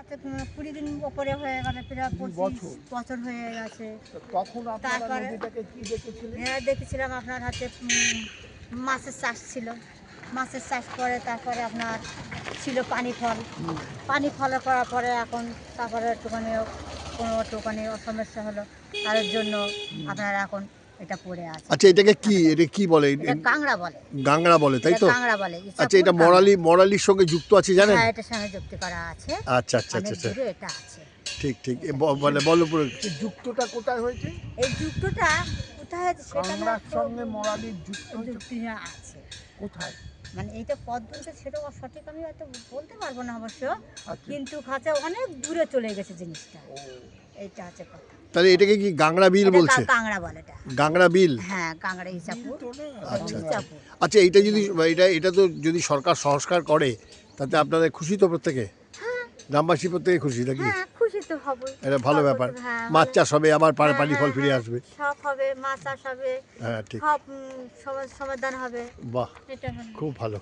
20 দিন উপরে হয়ে গেল, প্রায় 25 বছর হয়ে গেছে। তখন আপনারা তারপরে নদীটাকে কি দেখেছিলেন? হ্যাঁ, দেখেছিলাম আপনার হাতে মাছের চাষ ছিল। মাছের চাষ করে তারপরে আপনার ছিল পানি ফল। পানি ফল করার পরে এখন তারপরে একটুখানি সমস্যা হলো, তার জন্য আপনার এখন এটা পড়ে আছে। আচ্ছা, এটাকে কি, এটা কি বলে? এটা কাংড়া বলে। গাংড়া বলে, তাই তো? কাংড়া বলে। আচ্ছা, এটা মরালির সঙ্গে যুক্ত আছে জানেন? হ্যাঁ, এটার সঙ্গে যুক্তি করা আছে। আচ্ছা আচ্ছা অনেক আচ্ছা, দূরে এটা আছে। ঠিক ঠিক। মানে বলো পুরো। এই যুক্তটা কোথায় হয়েছে? এই যুক্তটা কোথায় আছে সেটা না, কাংড়ার সঙ্গে মরালির যুক্ত যুক্তি আছে কোথায়? মানে এইটা পদ্ধতি সেটা সঠিক আমি হয়তো বলতে পারবো না অবশ্য, আচ্ছা। কিন্তু খাঁচা অনেক দূরে চলে গেছে জিনিসটা। এইটা আছে কথা। তাহলে এটাকে কি গাংড়া বিল এটা বলছে? কাংড়া বলে এটা। গাংড়া বিল। হ্যাঁ, কাংড়া ইচাপুর। আচ্ছা ইচাপুর। আচ্ছা, এইটা যদি এটা তো যদি সরকার সংস্কার করে তাতে আপনাদের খুশি তো প্রত্যেকে? গ্রামবাসী প্রত্যেকে খুশি নাকি? হ্যাঁ, খুশি তো হবো। এটা ভালো ব্যাপার। হ্যাঁ, মাছ ভালো। চাষ হবে, আবার হ্যাঁ, পানি ফল হ্যাঁ, ফিরে হ্যাঁ, আসবে। সব হবে, মাছ চাষ হবে, হ্যাঁ ঠিক, সব সমাধান হবে। বাহ, এটা হলো। খুব ভালো।